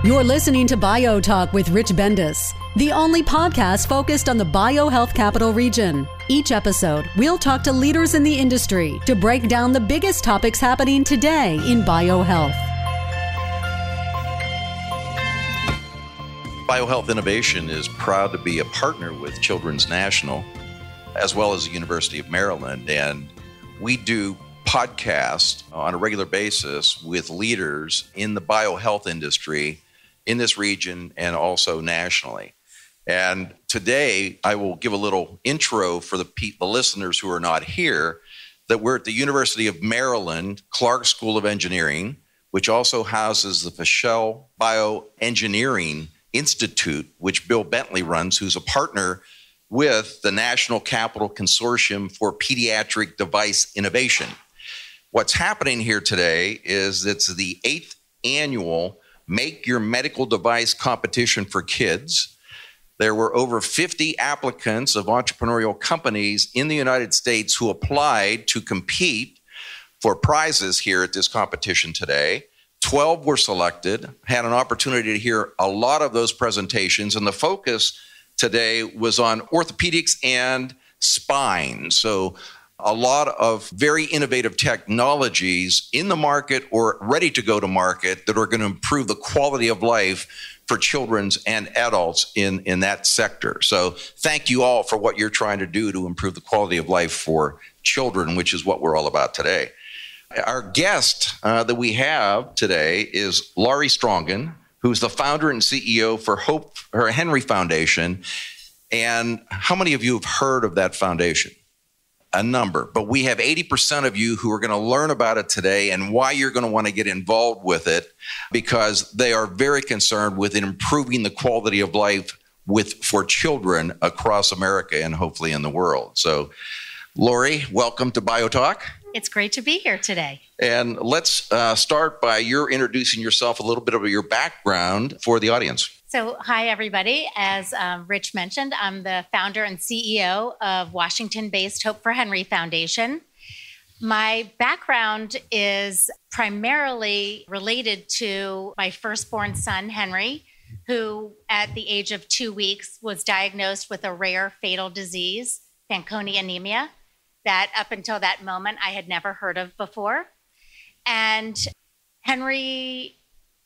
You're listening to BioTalk with Rich Bendis, the only podcast focused on the biohealth capital region. Each episode, we'll talk to leaders in the industry to break down the biggest topics happening today in biohealth. BioHealth Innovation is proud to be a partner with Children's National, as well as the University of Maryland. And we do podcasts on a regular basis with leaders in the biohealth industry in this region and also nationally. And today, I will give a little intro for the listeners who are not here, that we're at the University of Maryland Clark School of Engineering, which also houses the Fischel Bioengineering Institute, which Bill Bentley runs, who's a partner with the National Capital Consortium for Pediatric Device Innovation. What's happening here today is it's the 8th annual Make Your Medical Device competition for kids. There were over 50 applicants of entrepreneurial companies in the United States who applied to compete for prizes here at this competition today. 12 were selected, had an opportunity to hear a lot of those presentations, and the focus today was on orthopedics and spine. So a lot of very innovative technologies in the market or ready to go to market that are going to improve the quality of life for children and adults in that sector. So thank you all for what you're trying to do to improve the quality of life for children, which is what we're all about today. Our guest that we have today is Laurie Strongin, who's the founder and CEO for Hope for Henry Foundation. And how many of you have heard of that foundation? A number, but we have 80% of you who are going to learn about it today and why you're going to want to get involved with it, because they are very concerned with improving the quality of life for children across America and hopefully in the world. So, Laurie, welcome to BioTalk. It's great to be here today. And let's start by your introducing yourself, a little bit of your background for the audience. So, hi, everybody. As Rich mentioned, I'm the founder and CEO of Washington-based Hope for Henry Foundation. My background is primarily related to my firstborn son, Henry, who at the age of 2 weeks was diagnosed with a rare fatal disease, Fanconi anemia, that up until that moment I had never heard of before. And Henry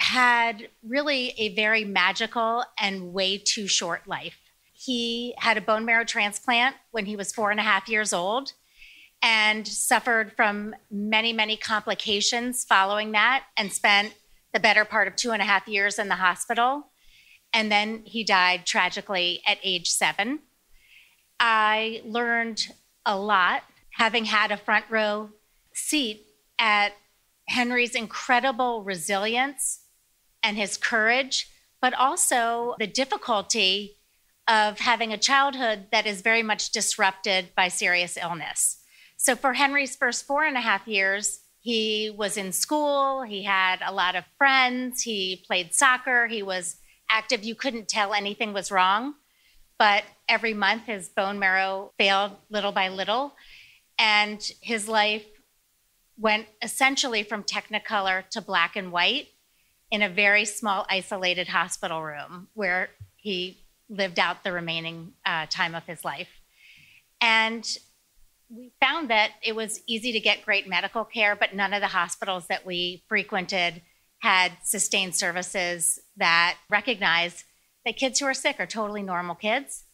had really a very magical and way too short life. He had a bone marrow transplant when he was 4.5 years old and suffered from many, many complications following that and spent the better part of 2.5 years in the hospital. And then he died tragically at age 7. I learned a lot, having had a front row seat at Henry's incredible resilience and his courage, but also the difficulty of having a childhood that is very much disrupted by serious illness. So for Henry's first 4.5 years, he was in school, he had a lot of friends, he played soccer, he was active. You couldn't tell anything was wrong, but every month his bone marrow failed little by little, and his life went essentially from Technicolor to black and white in a very small, isolated hospital room where he lived out the remaining time of his life. And we found that it was easy to get great medical care, but none of the hospitals that we frequented had sustained services that recognize that kids who are sick are totally normal kids.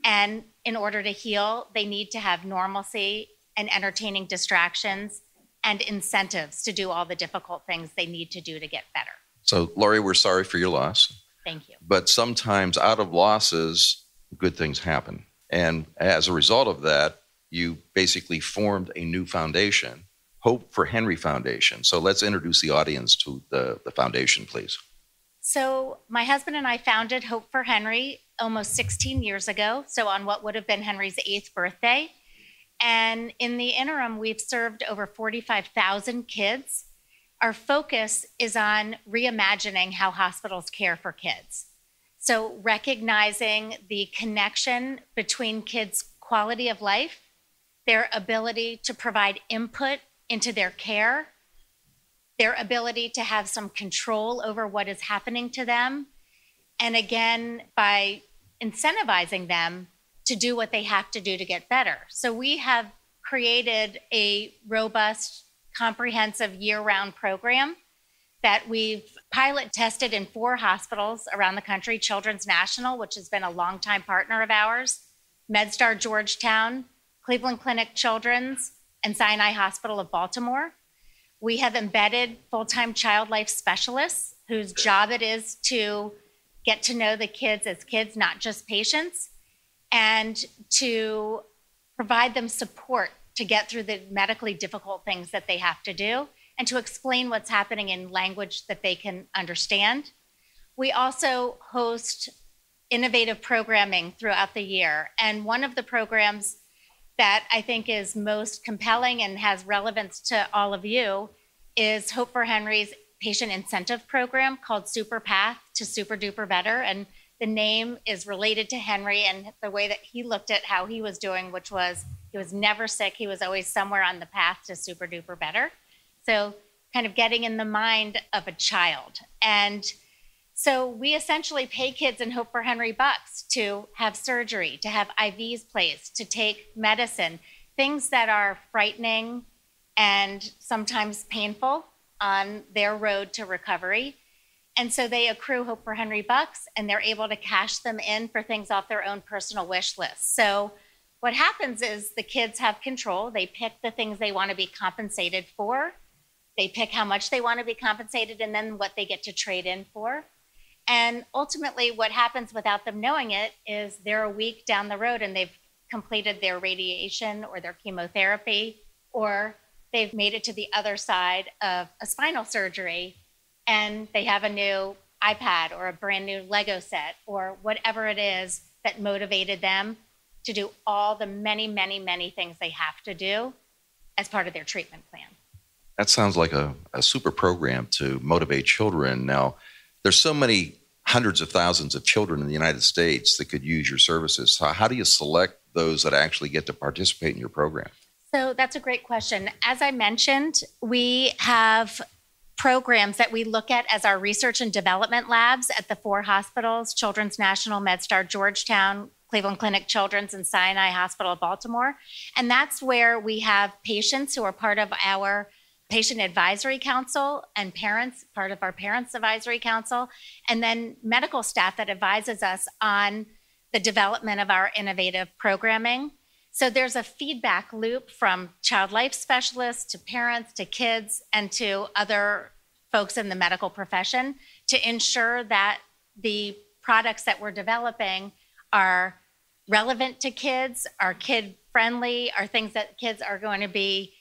And in order to heal, they need to have normalcy and entertaining distractions and incentives to do all the difficult things they need to do to get better. So, Laurie, we're sorry for your loss. Thank you. But sometimes out of losses, good things happen. And as a result of that, you basically formed a new foundation, Hope for Henry Foundation. So let's introduce the audience to the foundation, please. So my husband and I founded Hope for Henry almost 16 years ago, so on what would have been Henry's 8th birthday. And in the interim, we've served over 45,000 kids. Our focus is on reimagining how hospitals care for kids. So recognizing the connection between kids' quality of life, their ability to provide input into their care, their ability to have some control over what is happening to them, and again, by incentivizing them to do what they have to do to get better. So we have created a robust, comprehensive year-round program that we've pilot tested in 4 hospitals around the country: Children's National, which has been a longtime partner of ours, MedStar Georgetown, Cleveland Clinic Children's, and Sinai Hospital of Baltimore. We have embedded full-time child life specialists whose job it is to get to know the kids as kids, not just patients, and to provide them support to get through the medically difficult things that they have to do, and to explain what's happening in language that they can understand. We also host innovative programming throughout the year. And one of the programs that I think is most compelling and has relevance to all of you is Hope for Henry's patient incentive program called Super Path to Super Duper Better. And the name is related to Henry and the way that he looked at how he was doing, which was he was never sick. He was always somewhere on the path to super duper better. So kind of getting in the mind of a child. And so we essentially pay kids in Hope for Henry bucks to have surgery, to have IVs placed, to take medicine, things that are frightening and sometimes painful on their road to recovery. And so they accrue Hope for Henry bucks, and they're able to cash them in for things off their own personal wish list. So what happens is the kids have control. They pick the things they want to be compensated for. They pick how much they want to be compensated and then what they get to trade in for. And ultimately what happens without them knowing it is they're a week down the road and they've completed their radiation or their chemotherapy, or they've made it to the other side of a spinal surgery and they have a new iPad or a brand new Lego set or whatever it is that motivated them to do all the many, many, many things they have to do as part of their treatment plan. That sounds like a super program to motivate children. Now, there's so many hundreds of thousands of children in the United States that could use your services. So how do you select those that actually get to participate in your program? So that's a great question. As I mentioned, we have programs that we look at as our research and development labs at the 4 hospitals: Children's National, MedStar Georgetown, Cleveland Clinic Children's, and Sinai Hospital of Baltimore. And that's where we have patients who are part of our Patient Advisory Council and parents, part of our Parents Advisory Council, and then medical staff that advises us on the development of our innovative programming. So there's a feedback loop from child life specialists to parents to kids and to other folks in the medical profession to ensure that the products that we're developing are relevant to kids, are kid-friendly, are things that kids are going to be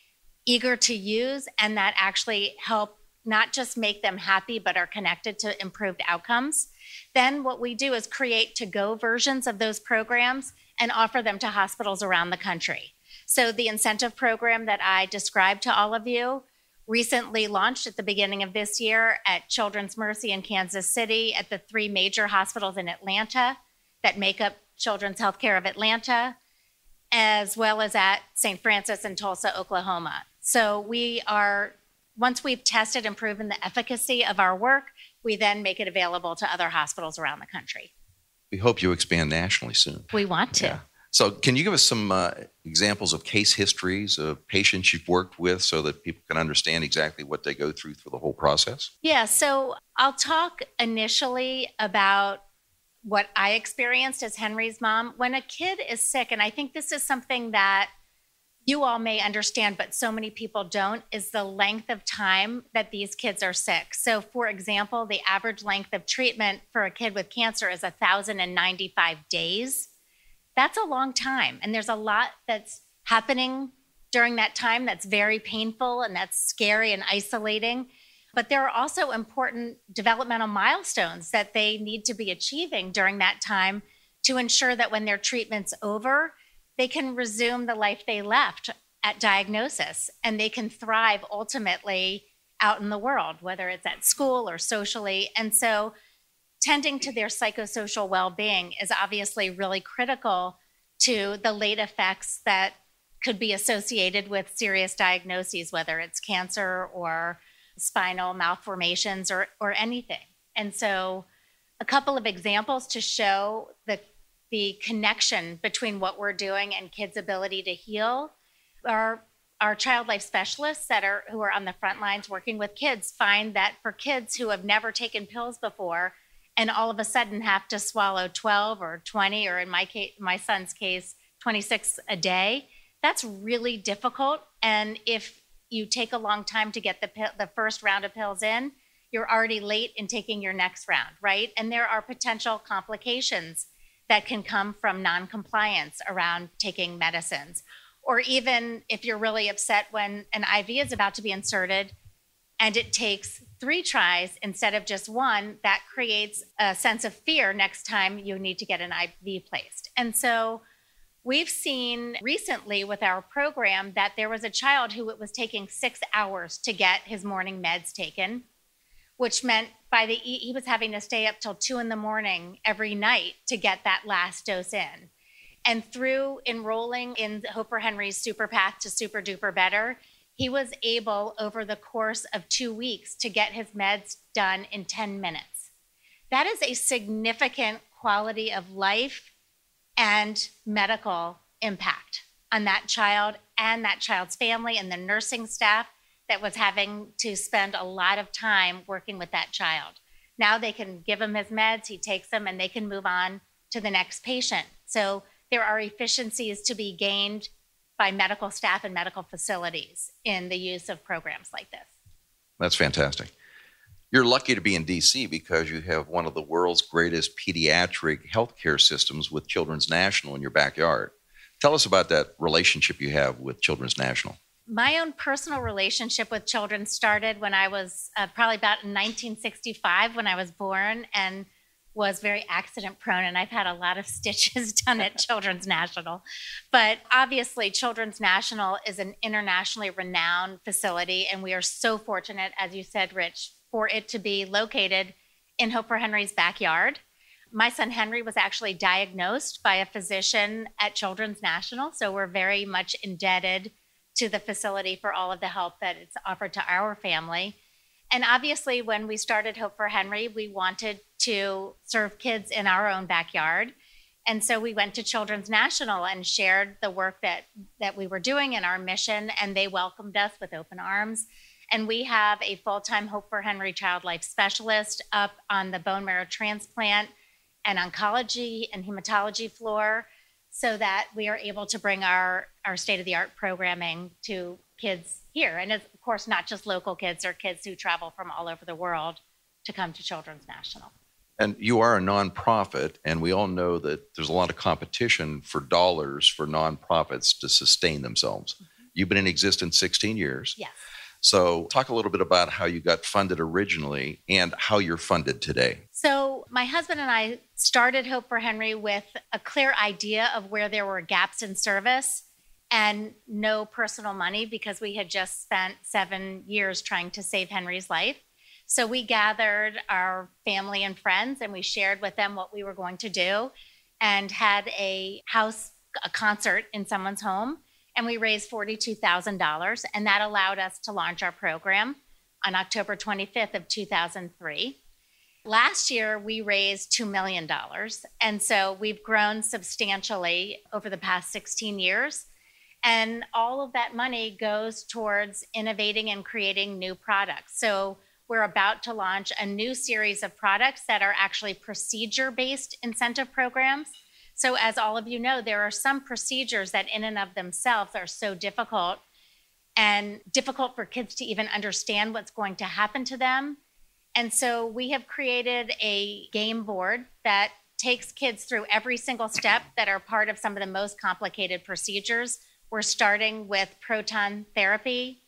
eager to use, and that actually help not just make them happy, but are connected to improved outcomes. Then what we do is create to-go versions of those programs and offer them to hospitals around the country. So the incentive program that I described to all of you recently launched at the beginning of this year at Children's Mercy in Kansas City, at the 3 major hospitals in Atlanta that make up Children's Healthcare of Atlanta, as well as at St. Francis in Tulsa, Oklahoma. So once we've tested and proven the efficacy of our work, we then make it available to other hospitals around the country. We hope you expand nationally soon. We want to. Yeah. So can you give us some examples of case histories of patients you've worked with so that people can understand exactly what they go through the whole process? Yeah, so I'll talk initially about what I experienced as Henry's mom. When a kid is sick, and I think this is something that you all may understand, but so many people don't, is the length of time that these kids are sick. So for example, the average length of treatment for a kid with cancer is 1,095 days. That's a long time. And there's a lot that's happening during that time that's very painful and that's scary and isolating. But there are also important developmental milestones that they need to be achieving during that time to ensure that when their treatment's over, they can resume the life they left at diagnosis, and they can thrive ultimately out in the world, whether it's at school or socially. And so tending to their psychosocial well-being is obviously really critical to the late effects that could be associated with serious diagnoses, whether it's cancer or spinal malformations or anything. And so a couple of examples to show the connection between what we're doing and kids' ability to heal are our child life specialists who are on the front lines working with kids find that for kids who have never taken pills before and all of a sudden have to swallow 12 or 20, or in my son's case, 26 a day, that's really difficult. And if you take a long time to get the first round of pills in, you're already late in taking your next round, right? And there are potential complications that can come from non-compliance around taking medicines. Or even if you're really upset when an IV is about to be inserted and it takes 3 tries instead of just 1, that creates a sense of fear next time you need to get an IV placed. And so we've seen recently with our program that there was a child who it was taking 6 hours to get his morning meds taken, which meant he was having to stay up till 2 a.m. every night to get that last dose in. And through enrolling in Hope for Henry's Super Path to Super Duper Better, he was able over the course of 2 weeks to get his meds done in 10 minutes. That is a significant quality of life and medical impact on that child and that child's family and the nursing staff that was having to spend a lot of time working with that child. Now they can give him his meds, he takes them, and they can move on to the next patient. So there are efficiencies to be gained by medical staff and medical facilities in the use of programs like this. That's fantastic. You're lucky to be in DC because you have one of the world's greatest pediatric healthcare systems with Children's National in your backyard. Tell us about that relationship you have with Children's National. My own personal relationship with children started when I was probably about in 1965 when I was born, and was very accident prone, and I've had a lot of stitches done at Children's National. But obviously, Children's National is an internationally renowned facility, and we are so fortunate, as you said, Rich, for it to be located in Hope for Henry's backyard. My son Henry was actually diagnosed by a physician at Children's National, so we're very much indebted to the facility for all of the help that it's offered to our family. And obviously, when we started Hope for Henry, we wanted to serve kids in our own backyard. And so we went to Children's National and shared the work that we were doing in our mission, and they welcomed us with open arms. And we have a full-time Hope for Henry child life specialist up on the bone marrow transplant and oncology and hematology floor so that we are able to bring our state-of-the-art programming to kids here. And of course, not just local kids or kids who travel from all over the world to come to Children's National. And you are a nonprofit, and we all know that there's a lot of competition for dollars for nonprofits to sustain themselves. Mm-hmm. You've been in existence 16 years. Yes. So talk a little bit about how you got funded originally and how you're funded today. So my husband and I started Hope for Henry with a clear idea of where there were gaps in service and no personal money because we had just spent 7 years trying to save Henry's life. So we gathered our family and friends and we shared with them what we were going to do and had a concert in someone's home. And we raised $42,000, and that allowed us to launch our program on October 25th of 2003. Last year, we raised $2 million, and so we've grown substantially over the past 16 years, and all of that money goes towards innovating and creating new products. So we're about to launch a new series of products that are actually procedure-based incentive programs. So as all of you know, there are some procedures that in and of themselves are so difficult and difficult for kids to even understand what's going to happen to them. And so we have created a game board that takes kids through every single step that are part of some of the most complicated procedures. We're starting with proton therapy,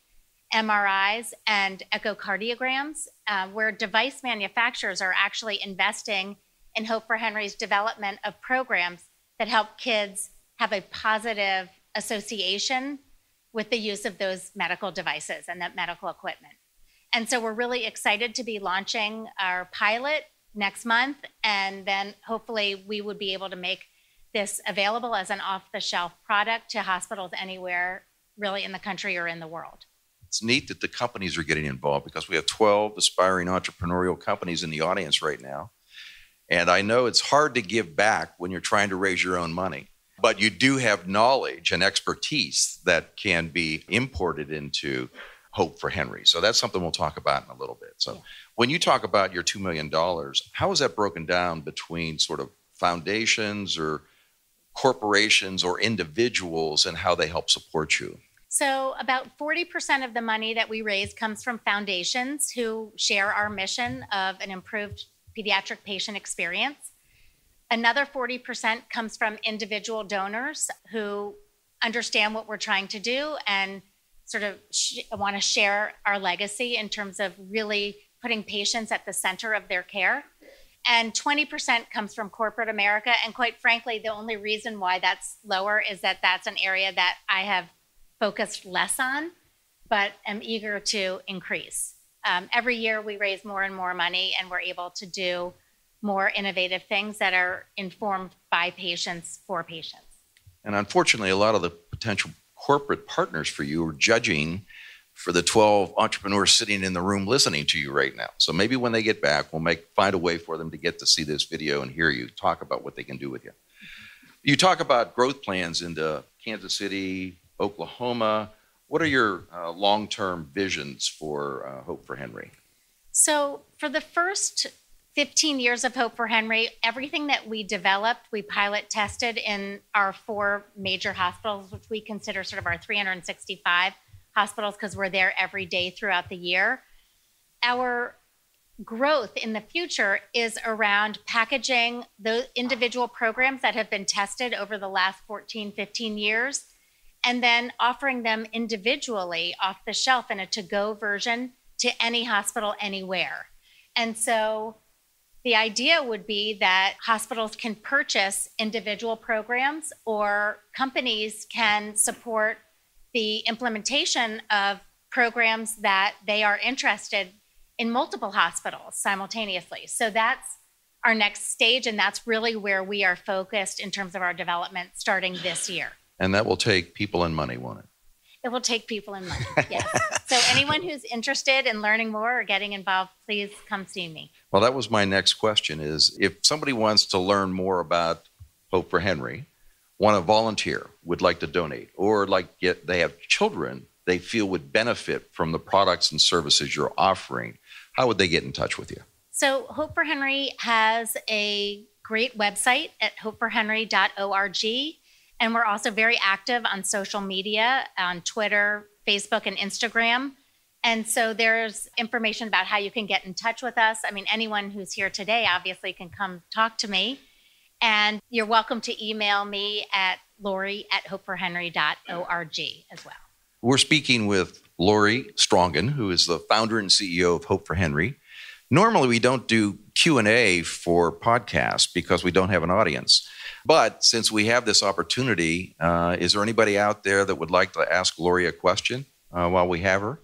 MRIs, and echocardiograms, where device manufacturers are actually investing in Hope for Henry's development of programs that help kids have a positive association with the use of those medical devices and that medical equipment. And so we're really excited to be launching our pilot next month, and then hopefully we would be able to make this available as an off-the-shelf product to hospitals anywhere really in the country or in the world. It's neat that the companies are getting involved because we have 12 aspiring entrepreneurial companies in the audience right now. And I know it's hard to give back when you're trying to raise your own money, but you do have knowledge and expertise that can be imported into Hope for Henry. So that's something we'll talk about in a little bit. So when you talk about your $2 million, how is that broken down between sort of foundations or corporations or individuals and how they help support you? So about 40% of the money that we raise comes from foundations who share our mission of an improved pediatric patient experience. Another 40% comes from individual donors who understand what we're trying to do and sort of want to share our legacy in terms of really putting patients at the center of their care. And 20% comes from corporate America. And quite frankly, the only reason why that's lower is that that's an area that I have focused less on, but am eager to increase. Every year we raise more and more money, and we're able to do more innovative things that are informed by patients for patients. And unfortunately, a lot of the potential corporate partners for you are judging for the 12 entrepreneurs sitting in the room listening to you right now. So maybe when they get back, we'll find a way for them to get to see this video and hear you talk about what they can do with you. You talk about growth plans into Kansas City, Oklahoma. What are your long-term visions for Hope for Henry? So for the first 15 years of Hope for Henry, everything that we developed, we pilot tested in our 4 major hospitals, which we consider sort of our 365 hospitals because we're there every day throughout the year. Our growth in the future is around packaging those individual programs that have been tested over the last 14, 15 years, and then offering them individually off the shelf in a to-go version to any hospital anywhere. And so the idea would be that hospitals can purchase individual programs or companies can support the implementation of programs that they are interested in multiple hospitals simultaneously. So that's our next stage, and that's really where we are focused in terms of our development starting this year. And that will take people and money, won't it? It will take people and money, yes. So anyone who's interested in learning more or getting involved, please come see me. Well, that was my next question is if somebody wants to learn more about Hope for Henry, want to volunteer, would like to donate, or they have children they feel would benefit from the products and services you're offering, how would they get in touch with you? So Hope for Henry has a great website at hopeforhenry.org. And we're also very active on social media, on Twitter, Facebook, and Instagram. And so there's information about how you can get in touch with us. I mean, anyone who's here today obviously can come talk to me. And you're welcome to email me at Laurie@hopeforhenry.org as well. We're speaking with Laurie Strongin, who is the founder and CEO of Hope for Henry. Normally, we don't do Q&A for podcasts because we don't have an audience. But since we have this opportunity, is there anybody out there that would like to ask Laurie a question while we have her?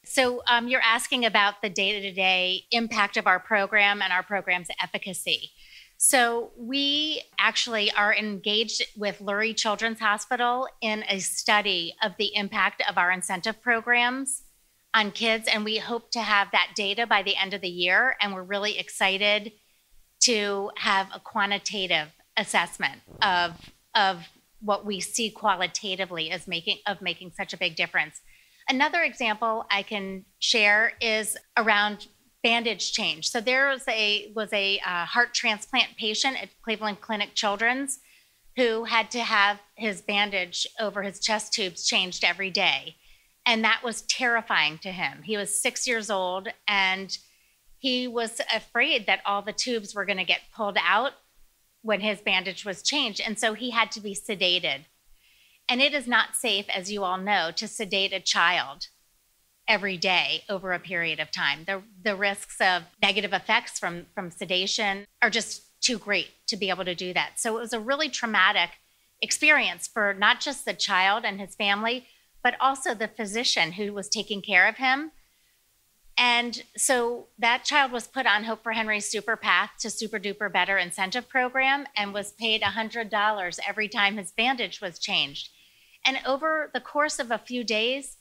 So you're asking about the day-to-day impact of our program and our program's efficacy. So we actually are engaged with Lurie Children's Hospital in a study of the impact of our incentive programs on kids, and we hope to have that data by the end of the year, and we're really excited to have a quantitative assessment of what we see qualitatively as making such a big difference. Another example I can share is around bandage change. So there was a heart transplant patient at Cleveland Clinic Children's who had to have his bandage over his chest tubes changed every day. And that was terrifying to him. He was 6 years old and he was afraid that all the tubes were going to get pulled out when his bandage was changed. And so he had to be sedated. And it is not safe, as you all know, to sedate a child every day over a period of time. The risks of negative effects from sedation are just too great to be able to do that. So it was a really traumatic experience for not just the child and his family, but also the physician who was taking care of him. And so that child was put on Hope for Henry's Super Path to Super Duper Better incentive program and was paid $100 every time his bandage was changed. And over the course of a few days,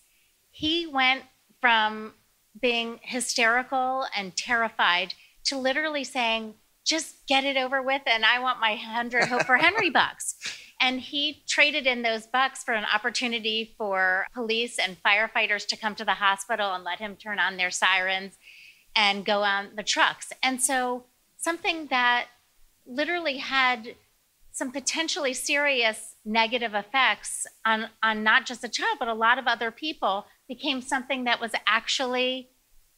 He went from being hysterical and terrified to literally saying, just get it over with, and I want my 100 Hope for Henry bucks. And he traded in those bucks for an opportunity for police and firefighters to come to the hospital and let him turn on their sirens and go on the trucks. And so something that literally had some potentially serious negative effects on not just the child, but a lot of other people, became something that was actually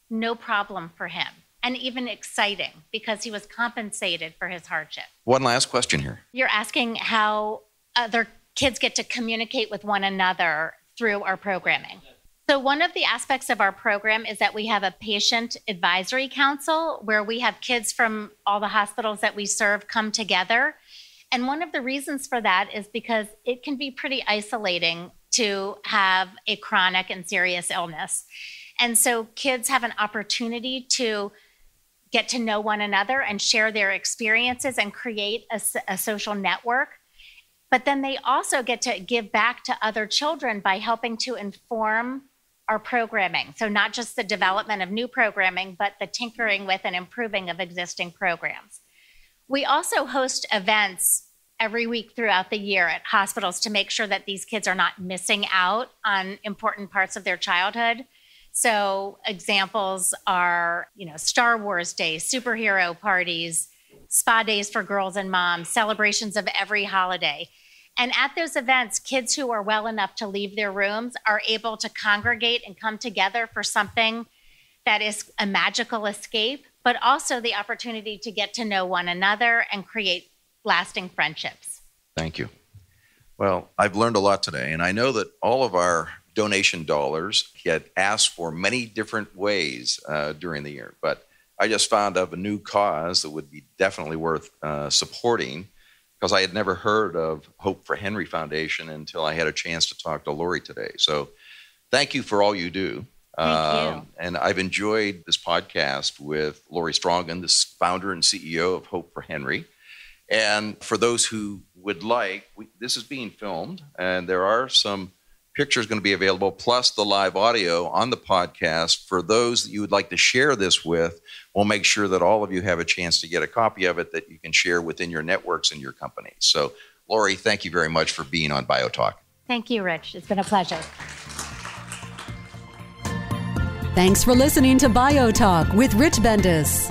no problem for him, and even exciting because he was compensated for his hardship. One last question here. You're asking how other kids get to communicate with one another through our programming. So one of the aspects of our program is that we have a patient advisory council where we have kids from all the hospitals that we serve come together. And one of the reasons for that is because it can be pretty isolating to have a chronic and serious illness. And so kids have an opportunity to get to know one another and share their experiences and create a social network. But then they also get to give back to other children by helping to inform our programming. So not just the development of new programming, but the tinkering with and improving of existing programs. We also host events every week throughout the year at hospitals to make sure that these kids are not missing out on important parts of their childhood. So examples are, Star Wars Day, superhero parties, spa days for girls and moms, celebrations of every holiday. And at those events, kids who are well enough to leave their rooms are able to congregate and come together for something that is a magical escape, but also the opportunity to get to know one another and create lasting friendships. Thank you. Well, I've learned a lot today, and I know that all of our donation dollars get asked for many different ways during the year, but I just found of a new cause that would be definitely worth supporting, because I had never heard of Hope for Henry Foundation until I had a chance to talk to Laurie today. So thank you for all you do. Thank you. And I've enjoyed this podcast with Laurie Strongin, the founder and CEO of Hope for Henry. And for those who would like, this is being filmed, and there are some pictures going to be available, plus the live audio on the podcast. For those that you would like to share this with, we'll make sure that all of you have a chance to get a copy of it that you can share within your networks and your companies. So, Laurie, thank you very much for being on BioTalk. Thank you, Rich. It's been a pleasure. Thanks for listening to BioTalk with Rich Bendis.